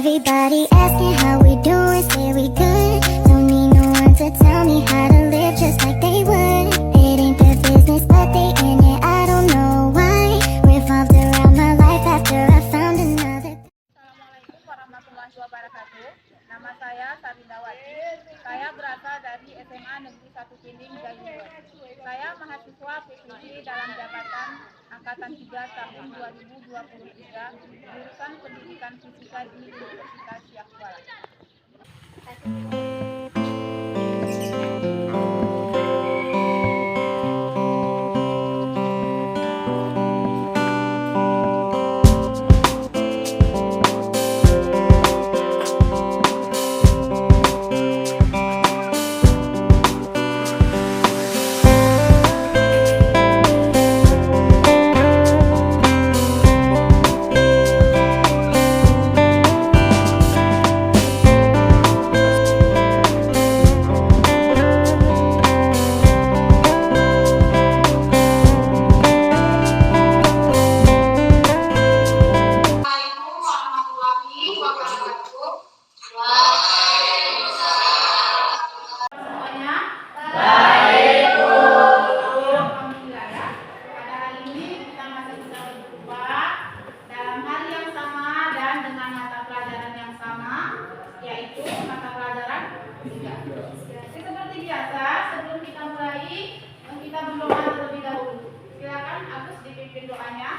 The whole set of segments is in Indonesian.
Everybody asking how we doing, say we good. Don't need no one to tell me how to live just like they would. It ain't their business, but they in it, I don't know why. Revolved around my life after I found another. Assalamualaikum warahmatullahi wabarakatuh. Nama saya Sarindawati. Saya berasal dari SMA Negeri 1 Pining, Jayuan. Saya mahasiswa PPD dalam jabatan Angkatan 3 tahun 2023, jurusan Pendidikan Fisika di Universitas Siak Kuala. Seperti biasa, sebelum kita mulai, kita berdoa terlebih dahulu. Silakan Agus dipimpin doanya.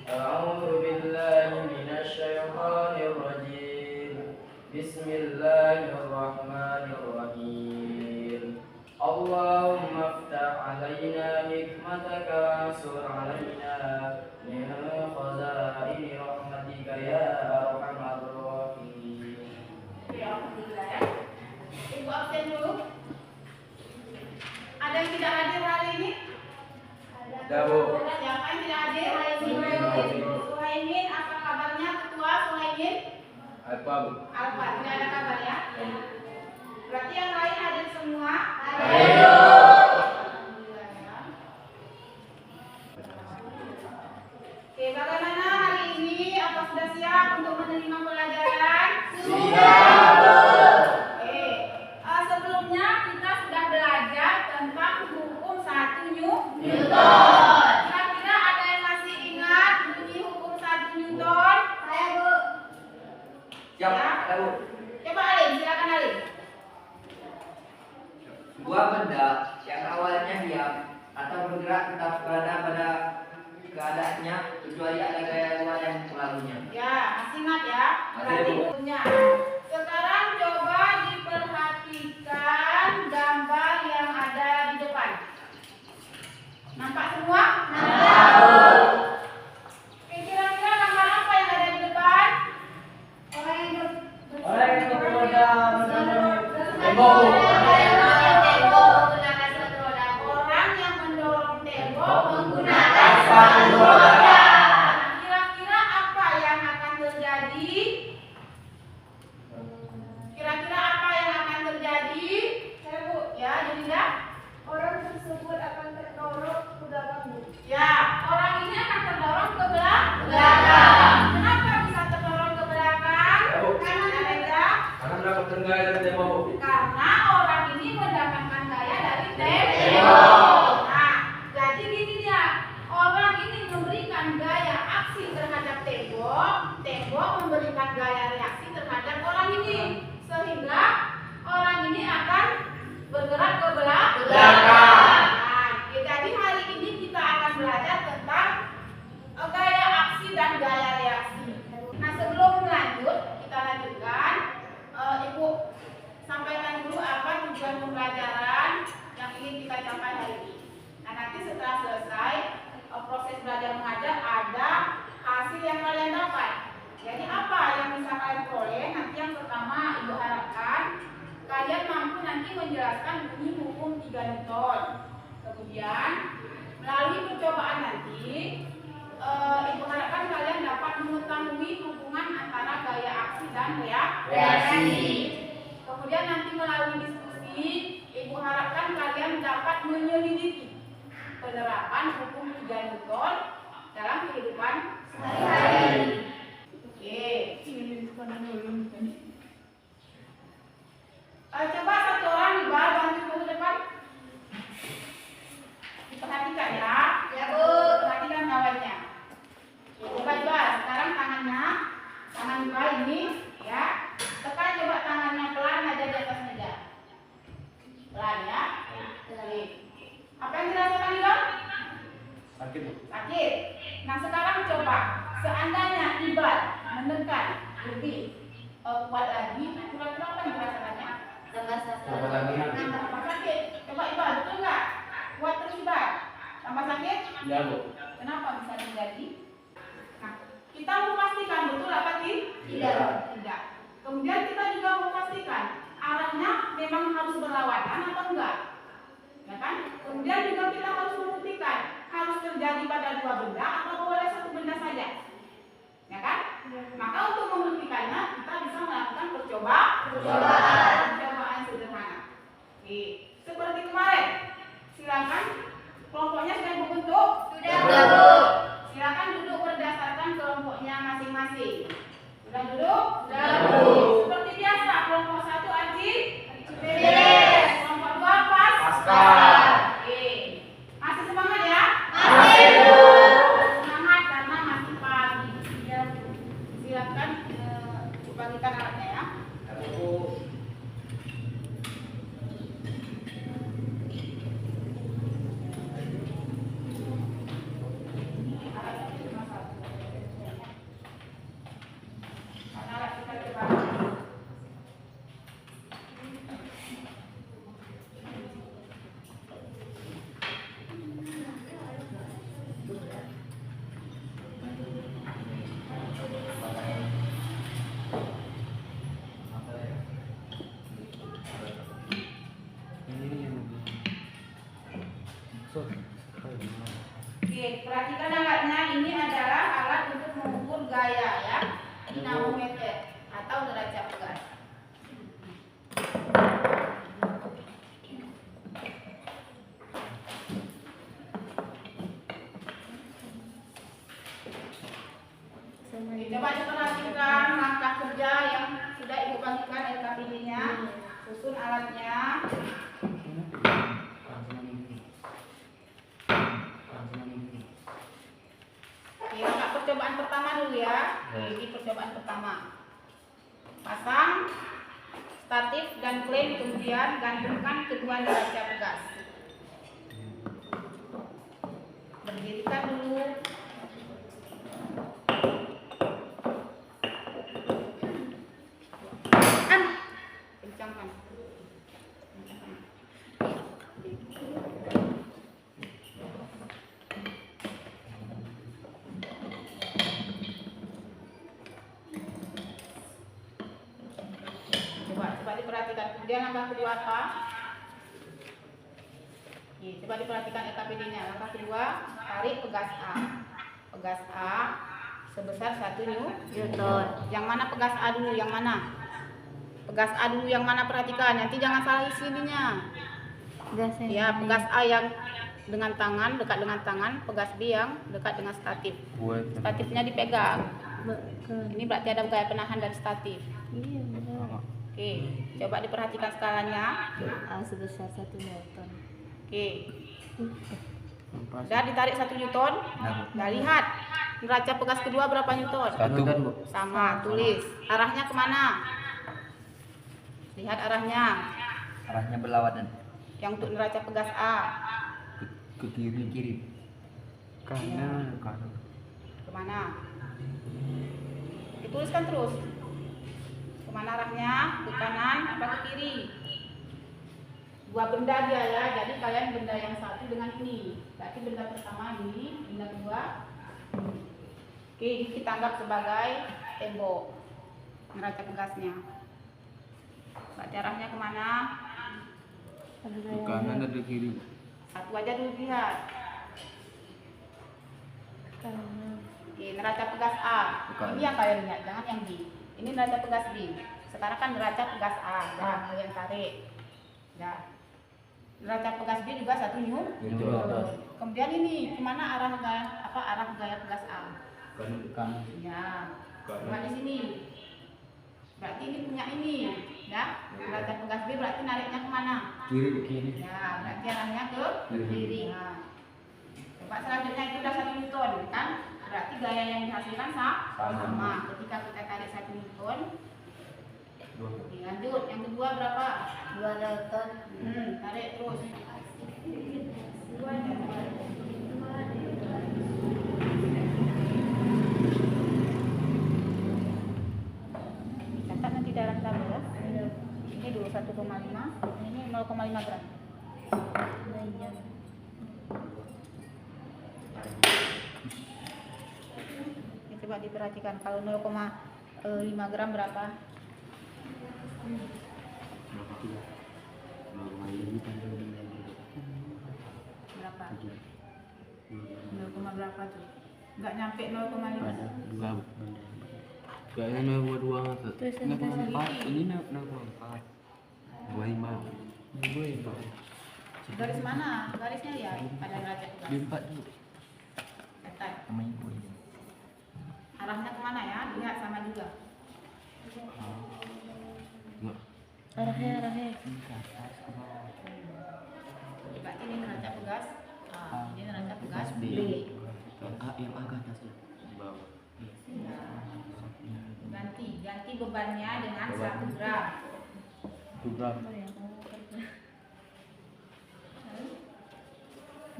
A'udzu billahi minasy syaithanir rajim. Bismillahirrahmanirrahim. Allahumma iftah 'alaina hikmataka wansur 'alaina min khazaini rahmatika ya arhamar rahimin. Alhamdulillah ya. Ibu absen dulu. Ada yang tidak hadir hari ini? Ada, Bu. Siapa yang tidak hadir? Suhaimin, apa kabarnya Ketua Suhaimin? Apa, Bu? Alfa, tidak ada kabar ya? Berarti yang lain hadir semua? Ayo. Alhamdulillah ya. Oke, bagaimana hari ini? Apa sudah siap untuk menerima pelajaran? Siap. Sebelumnya kita sudah belajar tentang hukum 1 Newton. Kira-kira ada yang masih ingat bunyi hukum 1 Newton? Saya, Bu. Siap, Ya. ada, Bu. Coba Alim, silakan Alim. Sebuah benda yang awalnya diam atau bergerak tetap berada pada keadaannya kecuali ada gaya luar yang melalainya. Ya, masih ingat ya? Berarti hukumnya. Sekarang coba diperhatikan gambar yang ada di depan. Nampak semua? Nampak. Kira-kira gambar apa yang ada di depan? Orang yang beroda tembok. Menggunakan sepatu roda. Orang yang mendorong tembok menggunakan sepatu roda. Kira-kira apa yang akan terjadi? Kira-kira apa yang akan terjadi? Saya, Bu, ya, Julinda. Orang tersebut akan terdorong ke belakang. Ya, orang ini akan terdorong ke belakang. Kenapa bisa terdorong ke belakang? Ya, Bu. Karena ada. Karena mendapatkan gaya dari tembok. Karena orang ini mendapatkan gaya dari tembok. Nah, jadi gini dia. Orang ini memberikan gaya aksi terhadap tembok. Tembok memberikan gaya reaksi terhadap orang ini. Sehingga orang ini akan bergerak ke belakang. Nah, jadi hari ini kita akan belajar tentang gaya aksi dan gaya reaksi. Nah, sebelum lanjut, kita lanjutkan. Ibu sampaikan dulu apa tujuan pembelajaran yang ingin kita capai hari ini. Nah, nanti setelah selesai proses belajar mengajar, ada hasil yang kalian dapat. Jadi apa yang bisa kalian peroleh? Nanti yang pertama Ibu harapkan kalian mampu nanti menjelaskan bunyi hukum 3 Newton. Kemudian melalui percobaan nanti Ibu harapkan kalian dapat mengetahui hubungan antara gaya aksi dan reaksi. Kemudian nanti melalui diskusi Ibu harapkan kalian dapat menyelidiki penerapan hukum 3 Newton dalam kehidupan sehari-hari. Oke. Coba satu orang Iqbal bantu ke depan. Diperhatikan ya. Ya, Bu. Perhatikan kawannya. Coba Iqbal, sekarang tangan Iqbal ini ya. Tekan coba tangannya pelan aja di atas meja. Pelan ya. Oke. Apa yang dirasakan Iqbal? Sakit, Bu. Sakit. Nah sekarang coba, seandainya Iqbal menekan lebih kuat lagi, kira-kira apa yang dirasakannya? Tambah Tambah lagi. Tambah sakit. Coba Iqbal, betul nggak? Kuat terus Iqbal. Tambah sakit? Ya, Bu. Kenapa bisa terjadi? Nah, kita mau pastikan betul apa Tidak. Tidak. Kemudian kita juga mau pastikan arahnya memang harus berlawanan atau enggak. Ya kan? Kemudian juga kita harus membuktikan harus terjadi pada dua benda atau boleh satu benda saja. Ya kan? Maka untuk membuktikannya kita bisa melakukan percobaan sederhana. Oke. Seperti kemarin. Silakan kelompoknya sudah dibentuk? Sudah, Bu. Silakan duduk berdasarkan kelompoknya masing-masing. Sudah duduk? Sudah, Bu. Seperti biasa, kelompok 1 Aji Beres. Kelompok 2 Pas. Pascal. Oke. Masih semangat ya? Masih, Bu. Semangat karena masih pagi. Ya, Bu. Silakan dibagikan alatnya ya. Ya, Bu. Karena alat kita terbatas. Oke, perhatikan alatnya. Ini adalah alat untuk mengukur gaya ya. Dinamometer atau derajat pegas. Oke, coba diperhatikan langkah kerja yang sudah Ibu bagikan LKPD-nya. Susun alatnya. Oke, langkah percobaan pertama dulu ya. Ini percobaan pertama. Pasang statif dan klem, kemudian gantungkan kedua neraca pegas. Berdirikan dulu. Kencangkan. Coba diperhatikan. Kemudian langkah kedua apa? Coba diperhatikan LKPD-nya. Langkah kedua, tarik pegas A. Pegas A sebesar 1 Newton. Yang mana pegas A dulu? Yang mana? Pegas A dulu yang mana? Perhatikan. Nanti jangan salah isi ininya. Ya, pegas A yang dengan tangan, dekat dengan tangan. Pegas B yang dekat dengan statif. Statifnya dipegang. Ini berarti ada gaya penahan dari statif. Oke, coba diperhatikan skalanya. A sebesar 1 Newton. Oke. Sudah ditarik 1 Newton. Nah, lihat. Neraca pegas kedua berapa Newton? 1, Bu. Sama, tulis. Arahnya kemana? Lihat arahnya. Arahnya berlawanan. Yang untuk neraca pegas A. Ke kiri. Kanan. Kemana? Dituliskan terus. Kemana arahnya? Ke kanan apa ke kiri? Dua benda dia ya. Jadi kalian benda yang satu dengan ini. Berarti benda pertama ini, benda kedua. Oke, ini kita anggap sebagai tembok neraca pegasnya. Berarti arahnya kemana? Ke kanan atau kiri? Satu aja dulu lihat. Oke, neraca pegas A. Bukan. Ini yang kalian lihat, jangan yang B. Ini neraca pegas B. Sekarang kan neraca pegas A. Nah, kalian tarik. Nah, neraca pegas B juga 1 Newton. Kemudian ini kemana arah gaya pegas A? Kanan. Ya, cuma di sini. Kiri. Ya, berarti arahnya ke Kiri. kiri. Nah, coba selanjutnya itu udah 1 Newton kan? Berarti gaya yang dihasilkan sama. Ketika kita tarik 1 Newton, oke, lanjut. Yang kedua berapa? 2 Newton. Tarik terus. Catat nanti dalam tabel ya. Ini dulu 1,5, ini 0,5 gram. Nah, iya. Ini coba diperhatikan kalau 0,5 gram berapa? Berapa? 0, berapa tuh? Nggak nyampe 0,5. Kayaknya 0,2 Terus yang 0,4 ini 0,4 25 Garis mana? Garisnya ya pada derajat di tugas. 4 dulu Ketat. sama ibu ini. Arahnya kemana ya? Lihat sama juga. Enggak. Arahnya. Ke atas ke bawah. Berarti ini neraca pegas. Ini neraca pegas B. Yang agak atas ya. Bawah. Ganti bebannya dengan 1 gram. 2 gram.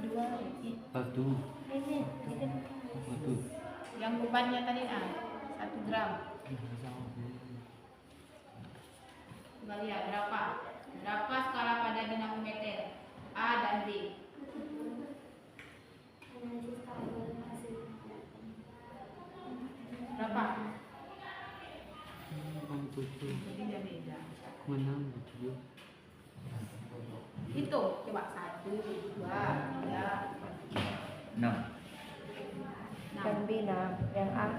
2 Satu. ini Satu. Yang bebannya tadi 1 gram. Coba lihat berapa? Berapa skala pada dinamometer A dan B? Berapa? 7. Jadi dia beda. Menang 7. Itu coba 1, 2, 3, 6. yang 6, B 6, yang A 6.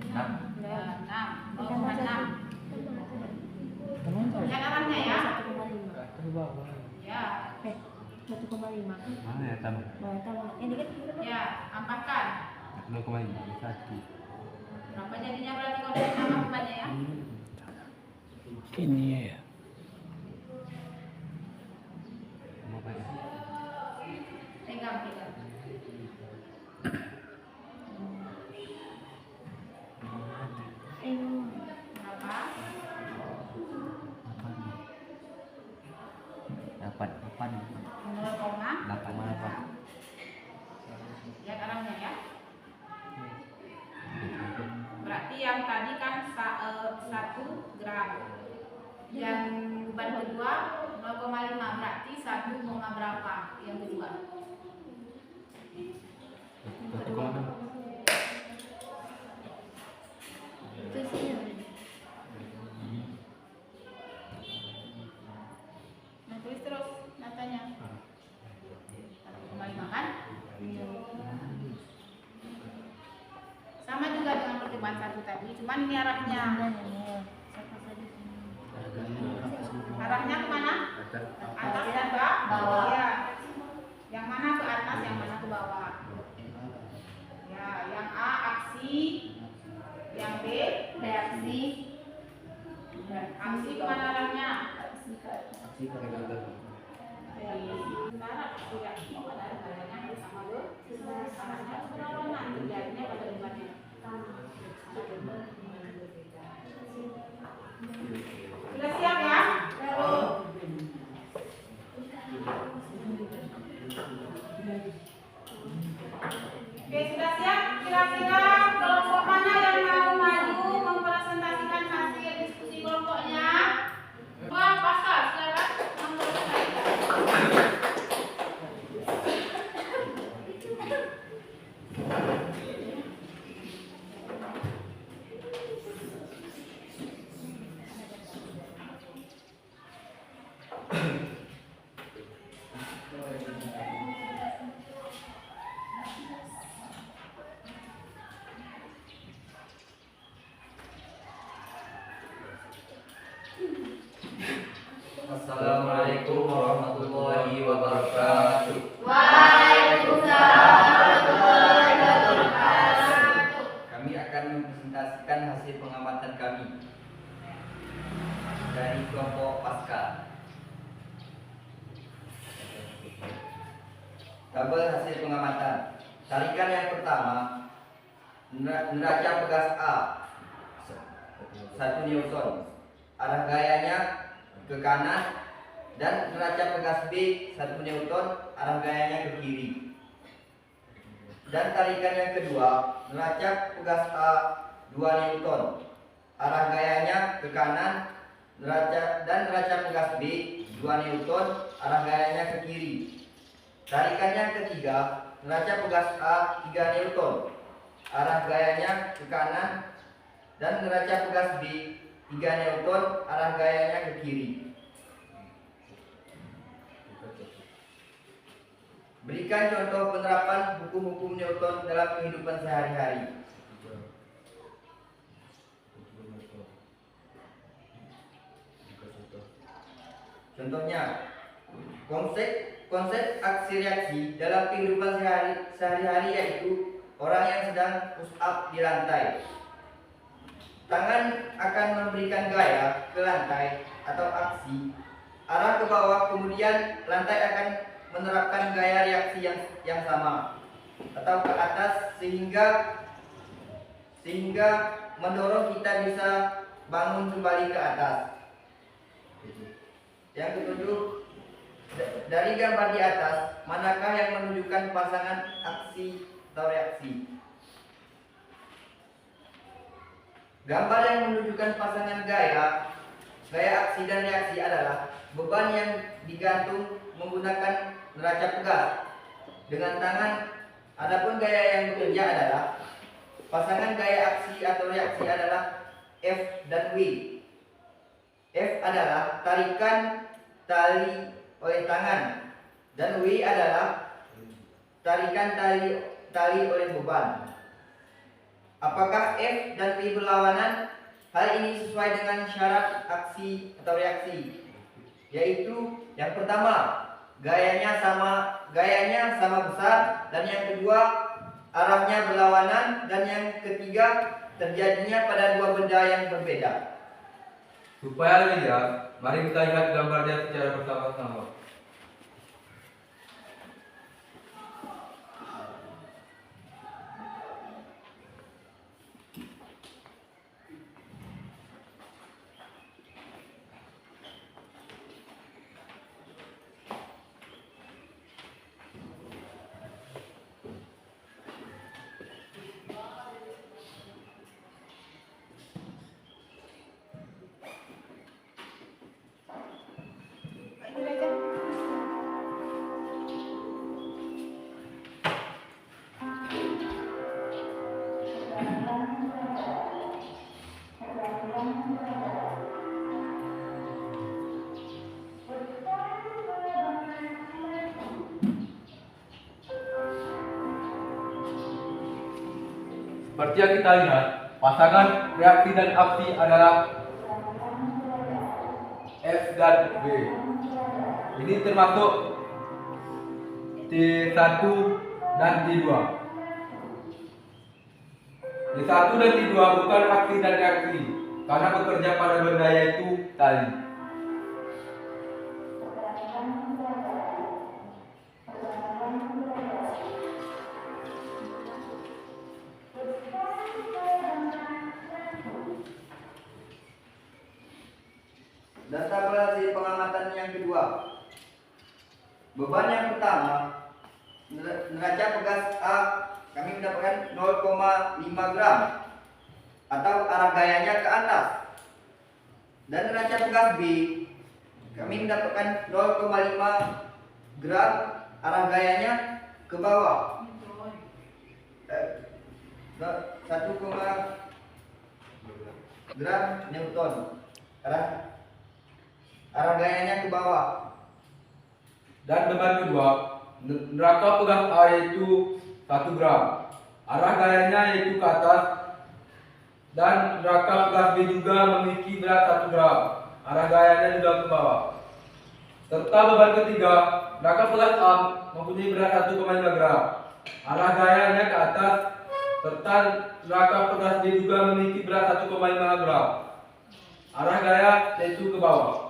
0,6. Lihat arahnya ya. 1,5. Ke bawah. Ya, 1,5. Mana ya tambah? Nah, tambah. Ini kan ya, ampaskan. 0,5 1. Berapa jadinya berarti kalau dari sama bebannya ya? Ini ya. Apa ya? Pegang. Berapa? 8. 0,8. Lihat arahnya ya. Berarti yang tadi kan 1 gram. Yang beban kedua 0,5, berarti 1, berapa yang kedua? 1,6. itu sih. Nah, tulis terus datanya. 1,5 kan? Sama juga dengan percobaan 1 tadi, cuman ini arahnya. Arahnya kemana? Atas dan bawah. Ya. Yang mana ke atas, yang mana ke bawah? Ya, yang A aksi, yang B reaksi. Aksi kemana arahnya? Aksi ke kanan. Sementara tidak mau ada arahnya sama lo. Arahnya berlawanan terjadinya pada bebannya. Sudah siap ya? Oke, sudah siap? Kira-kira kelompok mana yang mau maju mempresentasikan hasil diskusi kelompoknya? Wah, Pascal, silakan mempresentasikan. Assalamualaikum warahmatullahi wabarakatuh. Kami akan mempresentasikan hasil pengamatan kami dari kelompok Pascal. Tabel hasil pengamatan. Tarikan yang pertama, neraca pegas A 1 Newton, arah gayanya ke kanan, dan neraca pegas B 1 Newton, arah gayanya ke kiri. Dan tarikan yang kedua, neraca pegas A 2 Newton, arah gayanya ke kanan, dan neraca pegas B 2 Newton, arah gayanya ke kiri. Tarikan yang ketiga, neraca pegas A 3 Newton, arah gayanya ke kanan, dan neraca pegas B 3 Newton, arah gayanya ke kiri. Berikan contoh penerapan hukum-hukum Newton dalam kehidupan sehari-hari. Contohnya, konsep aksi reaksi dalam kehidupan sehari-hari yaitu orang yang sedang push up di lantai. Tangan akan memberikan gaya ke lantai atau aksi, arah ke bawah, kemudian lantai akan menerapkan gaya reaksi yang sama atau ke atas sehingga mendorong kita bisa bangun kembali ke atas. Yang ketujuh, dari gambar di atas, manakah yang menunjukkan pasangan aksi atau reaksi? Gambar yang menunjukkan pasangan gaya aksi dan reaksi adalah beban yang digantung menggunakan neraca pegas dengan tangan. Adapun gaya yang bekerja adalah pasangan gaya aksi atau reaksi adalah F dan W. F adalah tarikan tali oleh tangan dan W adalah tarikan tali oleh beban. Apakah F dan W berlawanan? Hal ini sesuai dengan syarat aksi atau reaksi, yaitu yang pertama, gayanya sama besar, dan yang kedua, arahnya berlawanan, dan yang ketiga, terjadinya pada dua benda yang berbeda. Supaya lebih jelas, mari kita lihat gambarnya secara bersama-sama. Seperti yang kita lihat, pasangan reaksi dan aksi adalah F dan W. Ini termasuk T1 dan T2. T1 dan T2 bukan aksi dan reaksi, karena bekerja pada benda yaitu tali. Dan tabel hasil pengamatan yang kedua. Beban yang pertama, neraca pegas A kami mendapatkan 0,5 gram atau arah gayanya ke atas. Dan neraca pegas B kami mendapatkan 0,5 gram, arah gayanya ke bawah. 1, gram Newton, arah gayanya ke bawah. Dan beban kedua, neraca pegas A yaitu 1 gram, arah gayanya yaitu ke atas, dan neraca pegas B juga memiliki berat 1 gram, arah gayanya juga ke bawah. Serta beban ketiga, neraca pegas A mempunyai berat 1,5 gram, arah gayanya ke atas, serta neraca pegas B juga memiliki berat 1,5 gram, arah gaya yaitu ke bawah.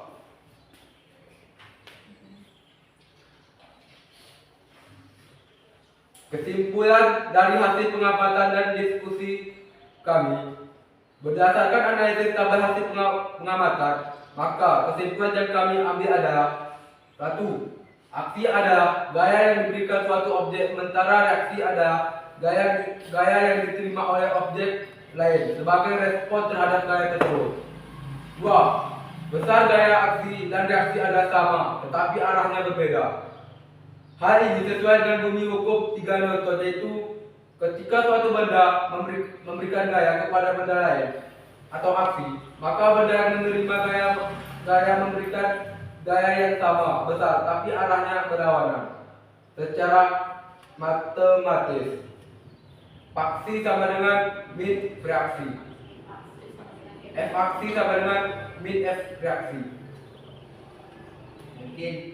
Kesimpulan dari hasil pengamatan dan diskusi kami, berdasarkan analisis tabel hasil pengamatan, maka kesimpulan yang kami ambil adalah: 1. Aksi adalah gaya yang diberikan suatu objek, sementara reaksi adalah gaya yang diterima oleh objek lain sebagai respon terhadap gaya tersebut. 2. Besar gaya aksi dan reaksi adalah sama, tetapi arahnya berbeda. Hal ini sesuai dengan bunyi hukum 3 Newton, yaitu ketika suatu benda memberikan gaya kepada benda lain atau aksi, maka benda yang menerima gaya memberikan gaya yang sama, besar, tapi arahnya berlawanan. Secara matematis, aksi sama dengan min reaksi. F aksi sama dengan min F reaksi.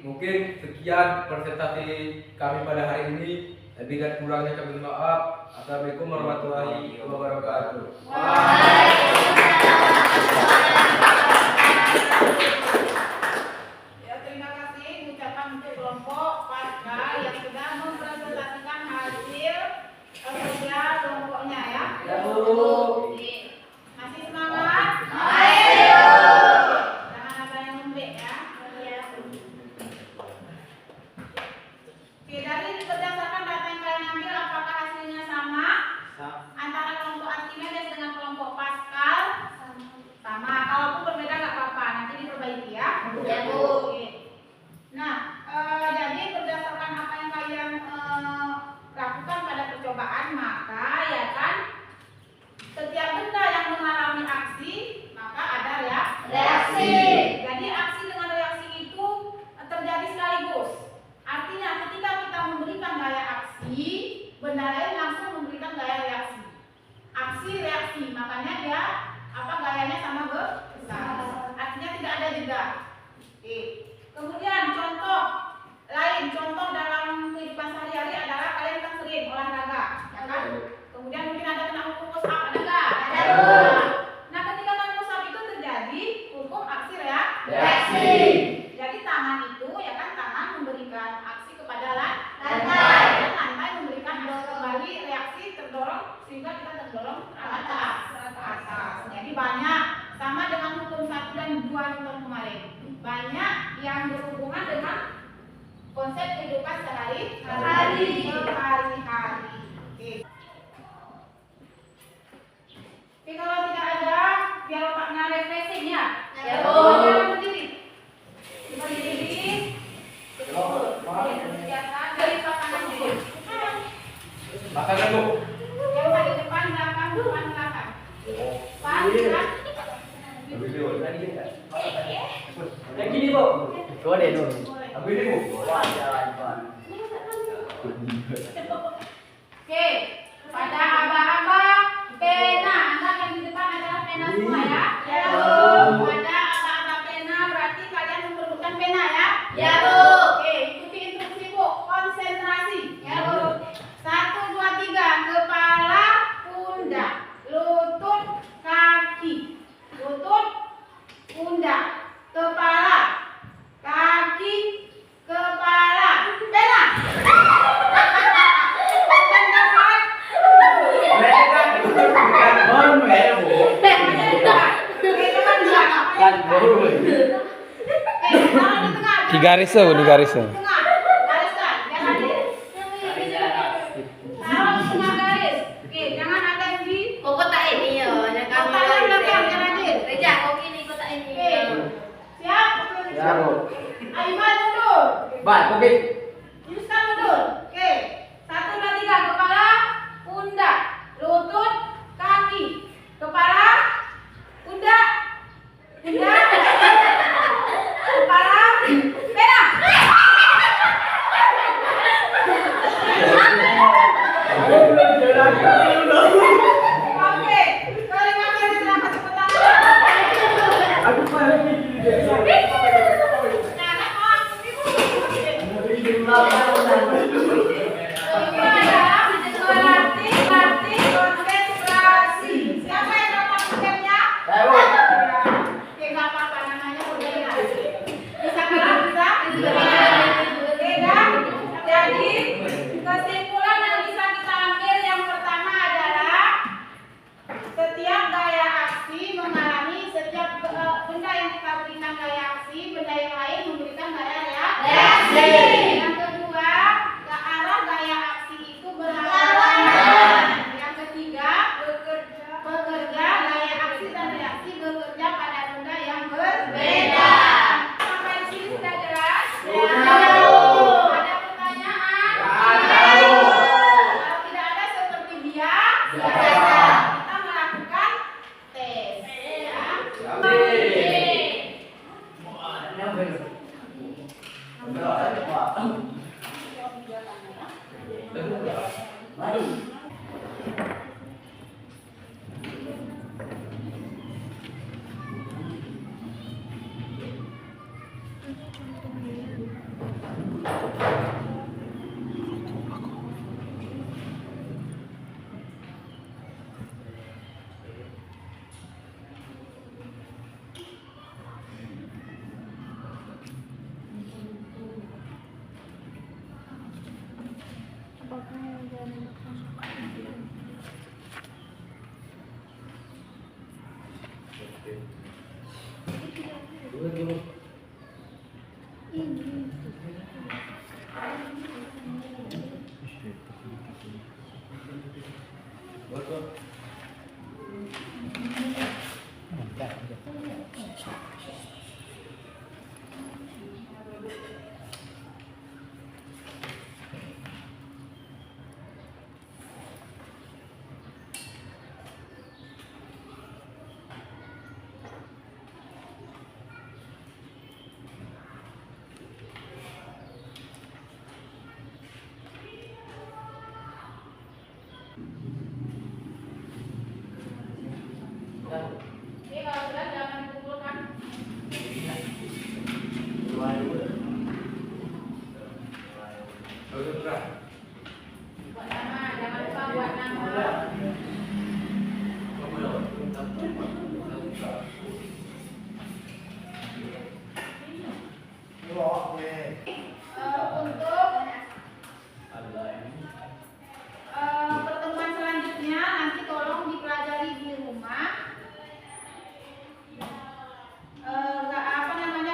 Mungkin sekian presentasi kami pada hari ini. Lebih dan kurangnya kami mohon maaf. Assalamualaikum warahmatullahi wabarakatuh. Ya, terima kasih ucapan untuk kelompok Pasca yang sudah mempresentasikan hasil kerja kelompoknya ya. Ya, Bu. Oke. Masih semangat? Ayo. Jangan ada yang membek ya. Iya. Oke, dari berdasarkan data yang kalian ambil, apakah hasilnya sama antara kelompok Archimedes dengan kelompok Pascal? Sama. Kalaupun berbeda nggak apa-apa, nanti diperbaiki ya. Ya, Bu. Oke. Nah, jadi berdasarkan apa yang kalian lakukan pada percobaan, maka ya kan setiap benda yang mengalami aksi maka ada reaksi. Jadi aksi dengan reaksi itu terjadi sekaligus. Artinya ketika kita memberikan gaya aksi, benda lain langsung memberikan gaya reaksi. Aksi reaksi, makanya dia gayanya sama besar. Artinya tidak ada jeda. Oke. Kemudian contoh dalam kehidupan sehari-hari adalah kalian kan sering olahraga, ya kan? Kemudian mungkin ada kena hukum push up, ada nggak? Ada. Nah, ketika kan push up itu terjadi hukum aksi reaksi. Jadi tangan itu ya kan, tangan memberikan aksi kepada lantai. Dan lantai memberikan kembali reaksi terdorong sehingga kita terdorong ke atas. Jadi banyak sama dengan hukum 1 dan 2 Newton kemarin. Banyak yang berhubungan dengan konsep kehidupan sehari-hari. Oke. Oke, kalau tidak ada, biar otaknya refreshing ya. Ya, Bu. Jangan berdiri. Berdiri. Kegiatan dari pasangan dulu. Makan Bu. Yang tadi depan belakang. Depan belakang. Yang gini, Bu. Coba deh dulu. Boleh. Aku ini Bu. Wah, jalan. Oke, pada abang-abang pena, angkat yang di depan adalah pena semua ya. Ya, Bu. Pada abang-abang pena berarti kalian memperebutkan pena ya. Ya, Bu. Oke, ikuti instruksi Bu. Konsentrasi. Ya, Bu. 1, 2, 3. Kepala, pundak, lutut, kaki. Lutut, pundak, kepala, kaki, kepala. Pena. Di garis tuh, di garis tuh. Jangan ada di Kok kotak ini ya, yang kami kotaknya belakang, jangan di. Reja, kok ini kotak ini. Oke. Siap? Ya, Bu. Aiman mundur. Baik, oke. Yuskan mundur. Oke. 1, 2, 3. Kepala, pundak, lutut, kaki. Kepala, pundak, kepala, pena. Oke. Terima kasih telah tepuk tangan. Nah, Yang kedua, ke arah gaya aksi itu berlawanan. Yang ketiga, bekerja gaya aksi dan reaksi bekerja pada benda yang berbeda. Sampai di sini sudah jelas? Ada pertanyaan? Kalau tidak ada seperti biasa, kita melakukan tes. Ya. Oke, kalau sudah jangan dikumpulkan. Buat nama, jangan lupa buat nama. Untuk pertemuan selanjutnya nanti tolong dipelajari di rumah.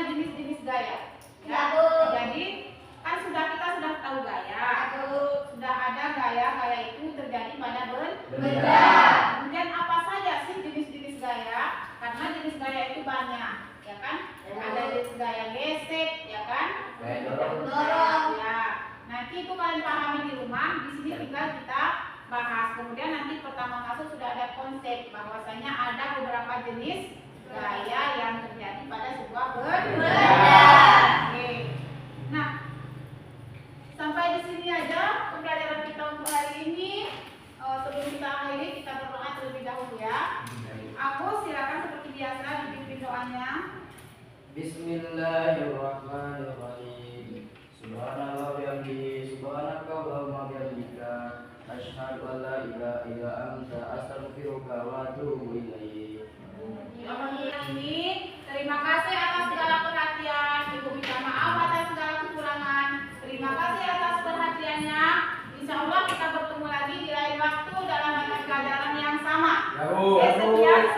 Jenis-jenis gaya. Ya, jadi kan kita sudah tahu gaya. Sudah ada gaya itu terjadi pada benda. Kemudian apa saja sih jenis-jenis gaya? Karena jenis gaya itu banyak, ya kan? Ada jenis gaya gesek, ya kan? Dorong. Ya. Nanti itu kalian pahami di rumah. Di sini tinggal kita bahas. Kemudian nanti pertama masuk sudah ada konsep bahwasanya ada beberapa jenis gaya yang terjadi pada sebuah benda. Oke. Nah, sampai di sini aja pembelajaran kita untuk hari ini. Sebelum kita akhiri, kita berdoa terlebih dahulu ya. Aku silakan seperti biasa dipimpin doanya. Bismillahirrahmanirrahim. Subhanallah wa bihamdihi, subhanaka Allahumma bihamdika, asyhadu an la ilaha illa anta, astaghfiruka wa atubu ilaik. Amin. Terima kasih atas segala perhatian. Ibu minta maaf atas segala kekurangan. Terima kasih atas perhatiannya. Insya Allah kita bertemu lagi di lain waktu dalam mata pelajaran yang sama. Sekian.